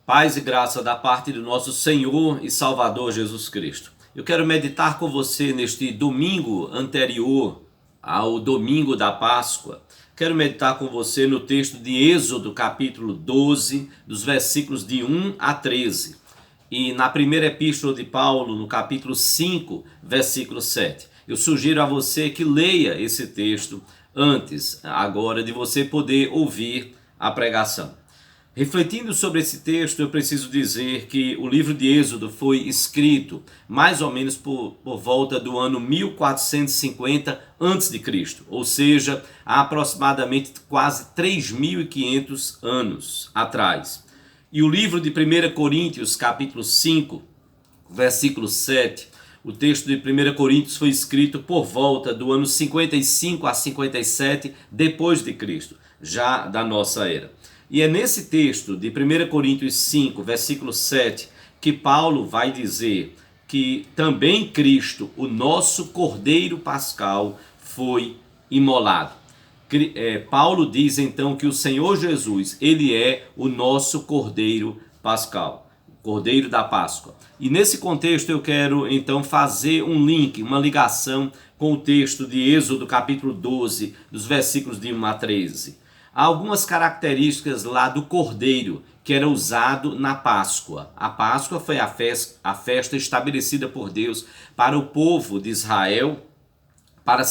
Paz e graça da parte do nosso Senhor e Salvador Jesus Cristo. Eu quero meditar com você neste domingo anterior ao domingo da Páscoa. Quero meditar com você no texto de Êxodo, capítulo 12, dos versículos de 1 a 13. E na primeira epístola de Paulo, no capítulo 5, versículo 7. Eu sugiro a você que leia esse texto antes, agora, de você poder ouvir a pregação. Refletindo sobre esse texto, eu preciso dizer que o livro de Êxodo foi escrito mais ou menos por volta do ano 1450 a.C., ou seja, há aproximadamente quase 3.500 anos atrás. E o livro de 1 Coríntios, capítulo 5, versículo 7, o texto de 1 Coríntios foi escrito por volta do ano 55 a 57 depois de Cristo, já da nossa era. E é nesse texto de 1 Coríntios 5, versículo 7, que Paulo vai dizer que também Cristo, o nosso Cordeiro Pascal, foi imolado. Paulo diz então que o Senhor Jesus, ele é o nosso Cordeiro Pascal, o Cordeiro da Páscoa. E nesse contexto eu quero então fazer um link, uma ligação com o texto de Êxodo capítulo 12, dos versículos de 1 a 13. Há algumas características lá do cordeiro que era usado na Páscoa. A Páscoa foi a festa estabelecida por Deus para o povo de Israel, para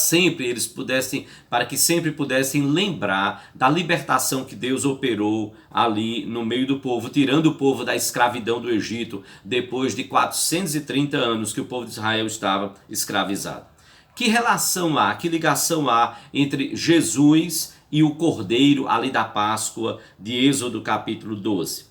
que sempre pudessem lembrar da libertação que Deus operou ali no meio do povo, tirando o povo da escravidão do Egito, depois de 430 anos que o povo de Israel estava escravizado. Que relação há, que ligação há entre Jesus e o Cordeiro ali da Páscoa de Êxodo capítulo 12?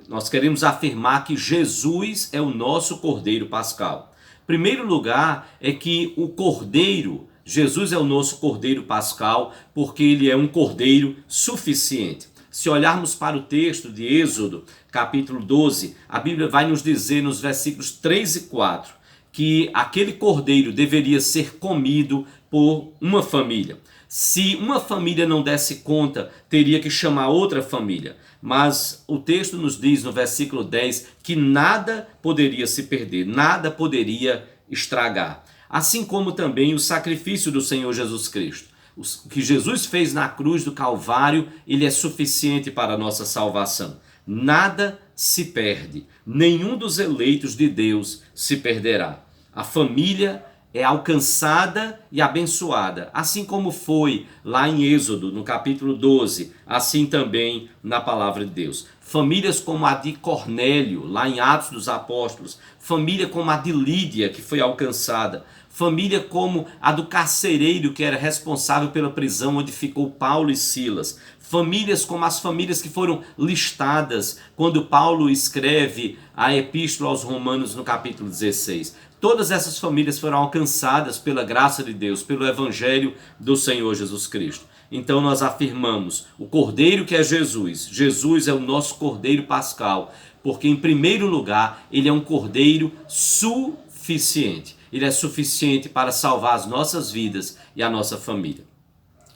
Nós queremos afirmar que Jesus é o nosso Cordeiro Pascal. Primeiro lugar é que o Cordeiro, Jesus é o nosso Cordeiro Pascal porque ele é um Cordeiro suficiente. Se olharmos para o texto de Êxodo capítulo 12, a Bíblia vai nos dizer nos versículos 3 e 4 que aquele cordeiro deveria ser comido por uma família. Se uma família não desse conta, teria que chamar outra família. Mas o texto nos diz no versículo 10 que nada poderia se perder, nada poderia estragar. Assim como também o sacrifício do Senhor Jesus Cristo. O que Jesus fez na cruz do Calvário, ele é suficiente para a nossa salvação. Nada se perde, nenhum dos eleitos de Deus se perderá. A família é alcançada e abençoada, assim como foi lá em Êxodo, no capítulo 12, assim também na palavra de Deus. Famílias como a de Cornélio, lá em Atos dos Apóstolos, família como a de Lídia, que foi alcançada, família como a do carcereiro, que era responsável pela prisão onde ficou Paulo e Silas, famílias como as famílias que foram listadas quando Paulo escreve a epístola aos Romanos no capítulo 16. Todas essas famílias foram alcançadas pela graça de Deus, pelo Evangelho do Senhor Jesus Cristo. Então nós afirmamos, o Cordeiro que é Jesus, Jesus é o nosso Cordeiro Pascal, porque em primeiro lugar ele é um Cordeiro suficiente. Ele é suficiente para salvar as nossas vidas e a nossa família.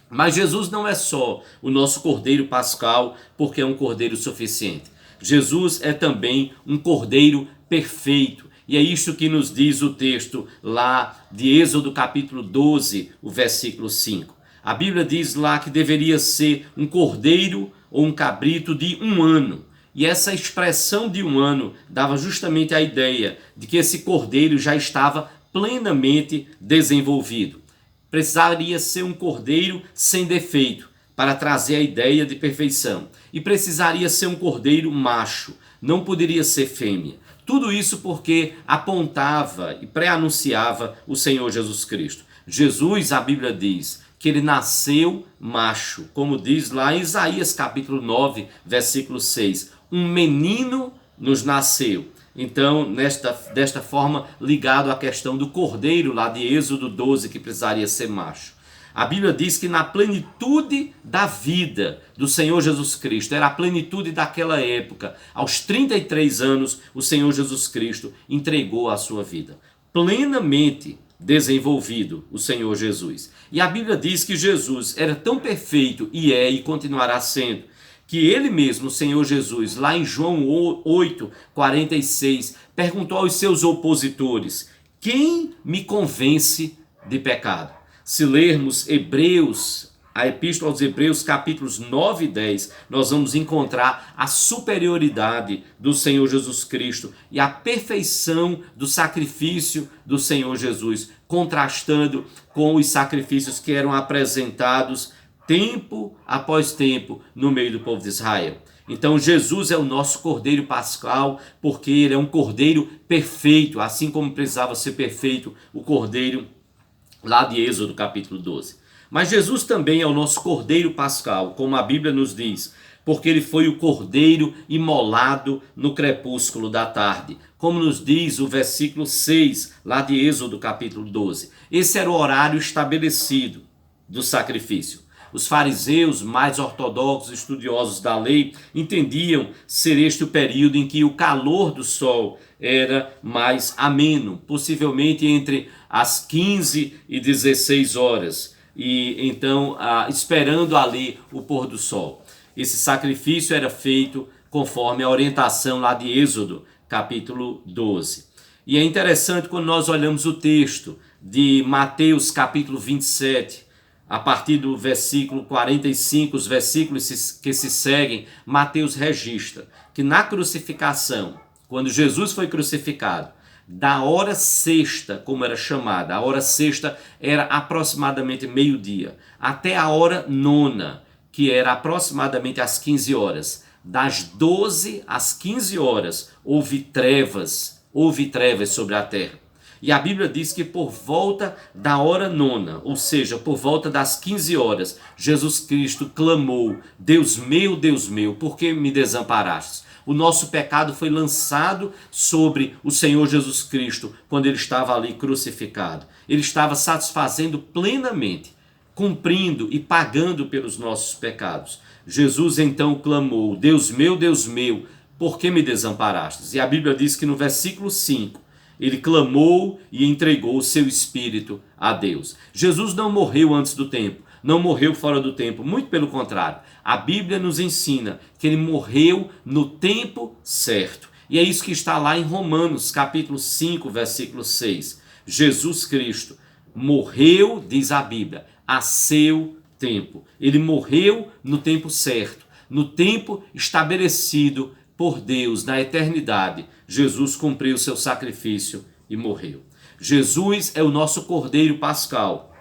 Mas Jesus não é só o nosso Cordeiro Pascal, porque é um Cordeiro suficiente. Jesus é também um Cordeiro perfeito. E é isto que nos diz o texto lá de Êxodo capítulo 12, o versículo 5. A Bíblia diz lá que deveria ser um cordeiro ou um cabrito de 1 ano. E essa expressão de 1 ano dava justamente a ideia de que esse cordeiro já estava plenamente desenvolvido. Precisaria ser um cordeiro sem defeito para trazer a ideia de perfeição. E precisaria ser um cordeiro macho, não poderia ser fêmea. Tudo isso porque apontava e pré-anunciava o Senhor Jesus Cristo. Jesus, a Bíblia diz que ele nasceu macho, como diz lá em Isaías capítulo 9, versículo 6. Um menino nos nasceu. Então, desta forma, ligado à questão do cordeiro lá de Êxodo 12, que precisaria ser macho. A Bíblia diz que na plenitude da vida do Senhor Jesus Cristo, era a plenitude daquela época, aos 33 anos, o Senhor Jesus Cristo entregou a sua vida. Plenamente desenvolvido o Senhor Jesus. E a Bíblia diz que Jesus era tão perfeito, e é e continuará sendo, que ele mesmo, o Senhor Jesus, lá em João 8:46, perguntou aos seus opositores: quem me convence de pecado? Se lermos Hebreus, a Epístola aos Hebreus, capítulos 9 e 10, nós vamos encontrar a superioridade do Senhor Jesus Cristo e a perfeição do sacrifício do Senhor Jesus, contrastando com os sacrifícios que eram apresentados tempo após tempo no meio do povo de Israel. Então Jesus é o nosso cordeiro pascal, porque ele é um cordeiro perfeito, assim como precisava ser perfeito o cordeiro lá de Êxodo capítulo 12. Mas Jesus também é o nosso cordeiro pascal, como a Bíblia nos diz, porque ele foi o cordeiro imolado no crepúsculo da tarde, como nos diz o versículo 6 lá de Êxodo capítulo 12. Esse era o horário estabelecido do sacrifício. Os fariseus, mais ortodoxos, estudiosos da lei, entendiam ser este o período em que o calor do sol era mais ameno, possivelmente entre as 15 e 16 horas, e então esperando ali o pôr do sol. Esse sacrifício era feito conforme a orientação lá de Êxodo, capítulo 12. E é interessante quando nós olhamos o texto de Mateus, capítulo 27, a partir do versículo 45, os versículos que se seguem, Mateus registra que na crucificação, quando Jesus foi crucificado, da hora sexta, como era chamada, a hora sexta era aproximadamente meio-dia, até a hora nona, que era aproximadamente às 15 horas. Das 12 às 15 horas, houve trevas sobre a terra. E a Bíblia diz que por volta da hora nona, ou seja, por volta das 15 horas, Jesus Cristo clamou: Deus meu, por que me desamparastes? O nosso pecado foi lançado sobre o Senhor Jesus Cristo quando ele estava ali crucificado. Ele estava satisfazendo plenamente, cumprindo e pagando pelos nossos pecados. Jesus então clamou: Deus meu, por que me desamparastes? E a Bíblia diz que no versículo 5, ele clamou e entregou o seu espírito a Deus. Jesus não morreu antes do tempo, não morreu fora do tempo, muito pelo contrário. A Bíblia nos ensina que ele morreu no tempo certo. E é isso que está lá em Romanos, capítulo 5, versículo 6. Jesus Cristo morreu, diz a Bíblia, a seu tempo. Ele morreu no tempo certo, no tempo estabelecido por Deus, na eternidade. Jesus cumpriu seu sacrifício e morreu. Jesus é o nosso cordeiro pascal,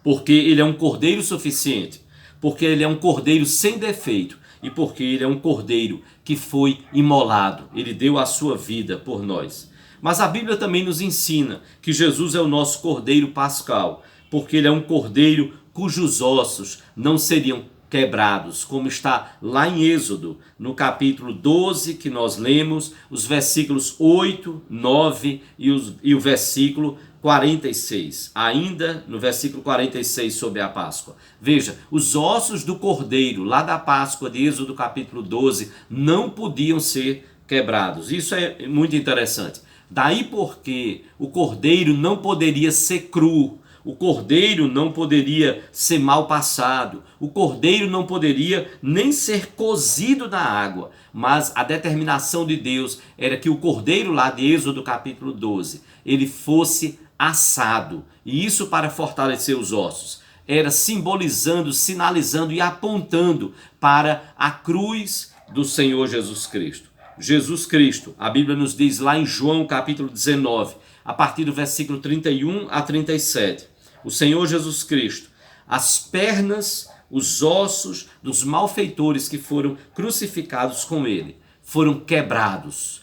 porque ele é um cordeiro suficiente, porque ele é um cordeiro sem defeito e porque ele é um cordeiro que foi imolado. Ele deu a sua vida por nós. Mas a Bíblia também nos ensina que Jesus é o nosso cordeiro pascal, porque ele é um cordeiro cujos ossos não seriam quebrados, como está lá em Êxodo, no capítulo 12, que nós lemos, os versículos 8, 9 e o versículo 46. Ainda no versículo 46 sobre a Páscoa. Veja, os ossos do cordeiro, lá da Páscoa de Êxodo capítulo 12, não podiam ser quebrados. Isso é muito interessante. Daí porque o cordeiro não poderia ser cru, o cordeiro não poderia ser mal passado, o cordeiro não poderia nem ser cozido na água, mas a determinação de Deus era que o cordeiro lá de Êxodo capítulo 12, ele fosse assado, e isso para fortalecer os ossos, era simbolizando, sinalizando e apontando para a cruz do Senhor Jesus Cristo. Jesus Cristo, a Bíblia nos diz lá em João capítulo 19, a partir do versículo 31 a 37, o Senhor Jesus Cristo, as pernas, os ossos dos malfeitores que foram crucificados com ele, foram quebrados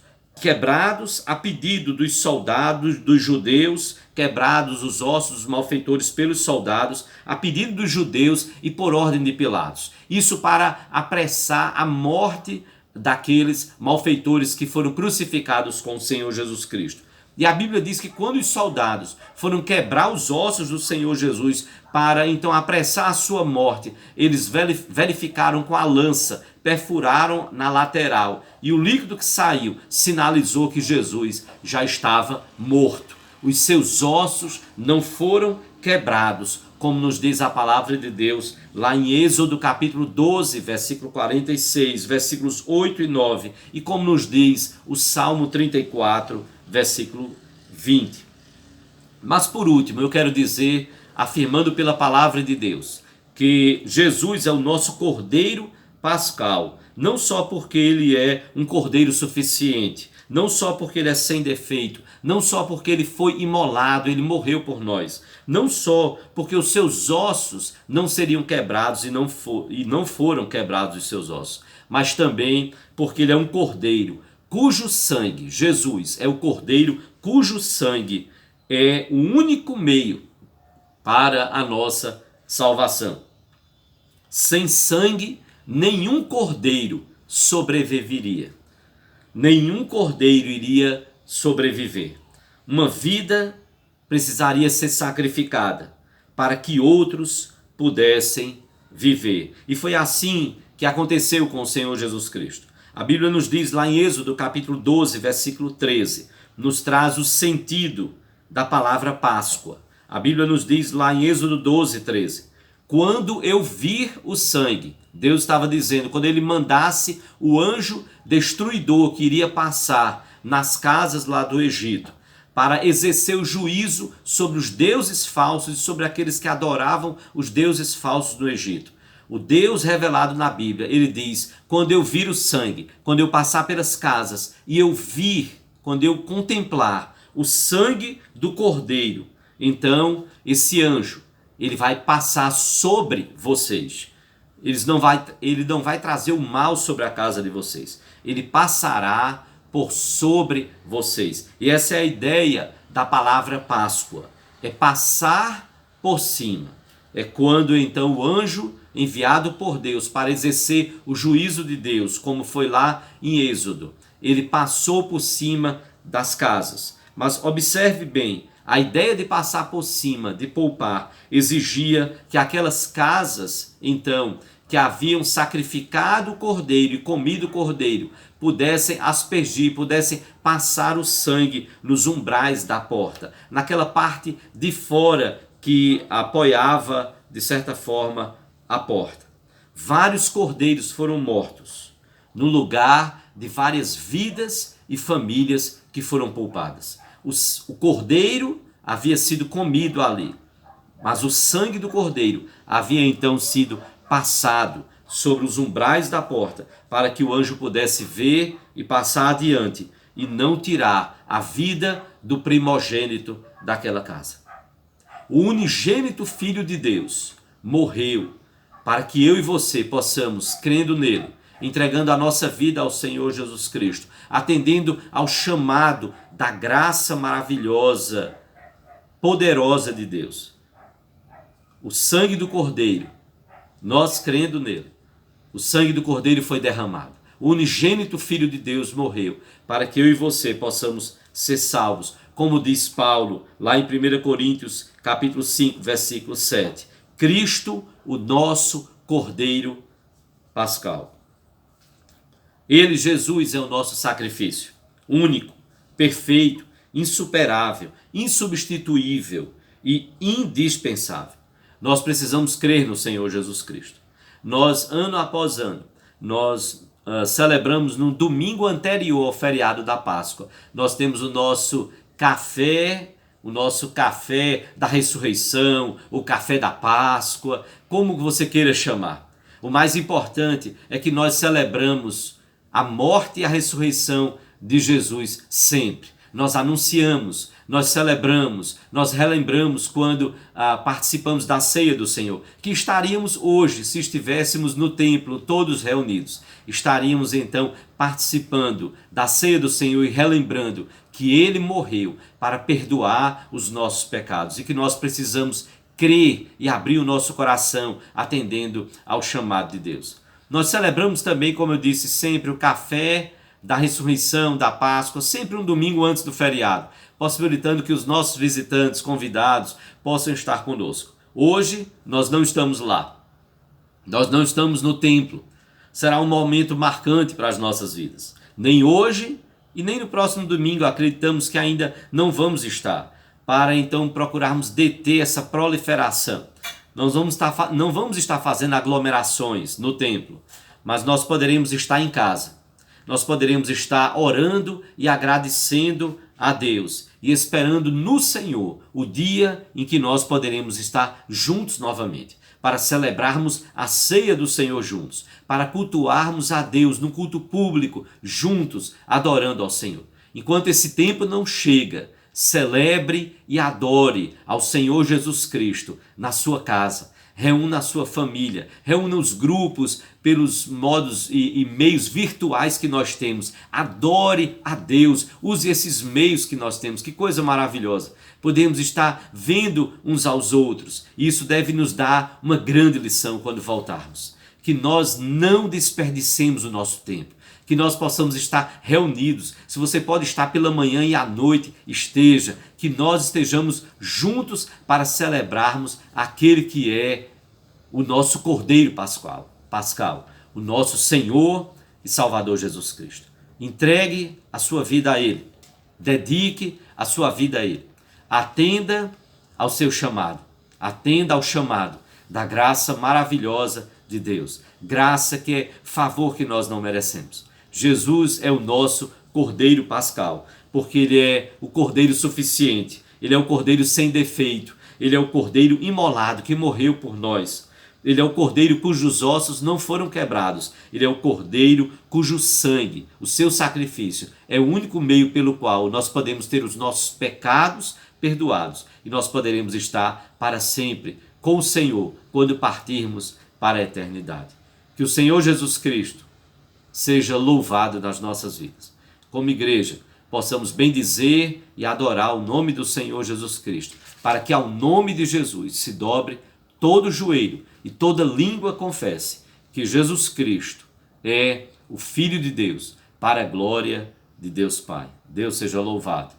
a pedido dos soldados, dos judeus, quebrados os ossos dos malfeitores pelos soldados, a pedido dos judeus e por ordem de Pilatos. Isso para apressar a morte daqueles malfeitores que foram crucificados com o Senhor Jesus Cristo. E a Bíblia diz que quando os soldados foram quebrar os ossos do Senhor Jesus para então apressar a sua morte, eles verificaram com a lança, perfuraram na lateral, e o líquido que saiu sinalizou que Jesus já estava morto. Os seus ossos não foram quebrados, como nos diz a palavra de Deus, lá em Êxodo capítulo 12, versículo 46, versículos 8 e 9, e como nos diz o Salmo 34, versículo 20. Mas por último, eu quero dizer, afirmando pela palavra de Deus, que Jesus é o nosso Cordeiro Pascal, não só porque ele é um cordeiro suficiente, não só porque ele é sem defeito, não só porque ele foi imolado, ele morreu por nós, não só porque os seus ossos não seriam quebrados e não foram quebrados os seus ossos, mas também porque ele é um cordeiro cujo sangue, Jesus é o cordeiro cujo sangue é o único meio para a nossa salvação. Sem sangue, nenhum cordeiro sobreviveria. Nenhum cordeiro iria sobreviver. Uma vida precisaria ser sacrificada para que outros pudessem viver. E foi assim que aconteceu com o Senhor Jesus Cristo. A Bíblia nos diz lá em Êxodo capítulo 12, versículo 13, nos traz o sentido da palavra Páscoa. A Bíblia nos diz lá em Êxodo 12, 13, quando eu vir o sangue, Deus estava dizendo, quando ele mandasse o anjo destruidor que iria passar nas casas lá do Egito, para exercer o juízo sobre os deuses falsos e sobre aqueles que adoravam os deuses falsos do Egito. O Deus revelado na Bíblia, ele diz, quando eu vir o sangue, quando eu passar pelas casas e eu vir, quando eu contemplar o sangue do Cordeiro, então esse anjo, ele vai passar sobre vocês. Ele não vai trazer o mal sobre a casa de vocês. Ele passará por sobre vocês. E essa é a ideia da palavra Páscoa. É passar por cima. É quando então o anjo enviado por Deus para exercer o juízo de Deus, como foi lá em Êxodo, ele passou por cima das casas. Mas observe bem, a ideia de passar por cima, de poupar, exigia que aquelas casas, então, que haviam sacrificado o cordeiro e comido o cordeiro, pudessem aspergir, pudessem passar o sangue nos umbrais da porta, naquela parte de fora que apoiava, de certa forma, a porta. Vários cordeiros foram mortos, no lugar de várias vidas e famílias que foram poupadas. O cordeiro havia sido comido ali, mas o sangue do cordeiro havia então sido passado sobre os umbrais da porta, para que o anjo pudesse ver e passar adiante, e não tirar a vida do primogênito daquela casa. O unigênito Filho de Deus morreu para que eu e você possamos, crendo nele, entregando a nossa vida ao Senhor Jesus Cristo, atendendo ao chamado da graça maravilhosa, poderosa de Deus. O sangue do Cordeiro, nós crendo nele, o sangue do Cordeiro foi derramado. O unigênito Filho de Deus morreu para que eu e você possamos ser salvos. Como diz Paulo, lá em 1 Coríntios, capítulo 5, versículo 7. Cristo, o nosso Cordeiro Pascal. Ele, Jesus, é o nosso sacrifício, único, perfeito, insuperável, insubstituível e indispensável. Nós precisamos crer no Senhor Jesus Cristo. Nós, ano após ano, celebramos no domingo anterior ao feriado da Páscoa. Nós temos o nosso café da ressurreição, o café da Páscoa, como você queira chamar. O mais importante é que nós celebramos a morte e a ressurreição de Jesus sempre. Nós anunciamos, nós celebramos, nós relembramos quando participamos da ceia do Senhor, que estaríamos hoje, se estivéssemos no templo todos reunidos, estaríamos então participando da ceia do Senhor e relembrando que Ele morreu para perdoar os nossos pecados e que nós precisamos crer e abrir o nosso coração atendendo ao chamado de Deus. Nós celebramos também, como eu disse, sempre o café da ressurreição, da Páscoa, sempre um domingo antes do feriado, possibilitando que os nossos visitantes, convidados, possam estar conosco. Hoje, nós não estamos lá. Nós não estamos no templo. Será um momento marcante para as nossas vidas. Nem hoje e nem no próximo domingo acreditamos que ainda não vamos estar. para então procurarmos deter essa proliferação. Não vamos estar fazendo aglomerações no templo, mas nós poderemos estar em casa. Nós poderemos estar orando e agradecendo a Deus e esperando no Senhor o dia em que nós poderemos estar juntos novamente, para celebrarmos a ceia do Senhor juntos, para cultuarmos a Deus no culto público juntos, adorando ao Senhor. Enquanto esse tempo não chega, celebre e adore ao Senhor Jesus Cristo na sua casa. Reúna a sua família, reúna os grupos pelos modos e meios virtuais que nós temos. Adore a Deus, use esses meios que nós temos. Que coisa maravilhosa. Podemos estar vendo uns aos outros. E isso deve nos dar uma grande lição quando voltarmos. Que nós não desperdicemos o nosso tempo. Que nós possamos estar reunidos. Se você pode estar pela manhã e à noite, esteja. Que nós estejamos juntos para celebrarmos aquele que é o nosso Cordeiro Pascal, o nosso Senhor e Salvador Jesus Cristo. Entregue a sua vida a Ele. Dedique a sua vida a Ele. Atenda ao seu chamado. Atenda ao chamado da graça maravilhosa de Deus. Graça que é favor que nós não merecemos. Jesus é o nosso Cordeiro Pascal, porque Ele é o Cordeiro suficiente, Ele é o Cordeiro sem defeito, Ele é o Cordeiro imolado que morreu por nós, Ele é o Cordeiro cujos ossos não foram quebrados, Ele é o Cordeiro cujo sangue, o seu sacrifício, é o único meio pelo qual nós podemos ter os nossos pecados perdoados e nós poderemos estar para sempre com o Senhor quando partirmos para a eternidade. Que o Senhor Jesus Cristo seja louvado nas nossas vidas. Como igreja, possamos bendizer e adorar o nome do Senhor Jesus Cristo, para que ao nome de Jesus se dobre todo joelho e toda língua confesse que Jesus Cristo é o Filho de Deus, para a glória de Deus Pai. Deus seja louvado.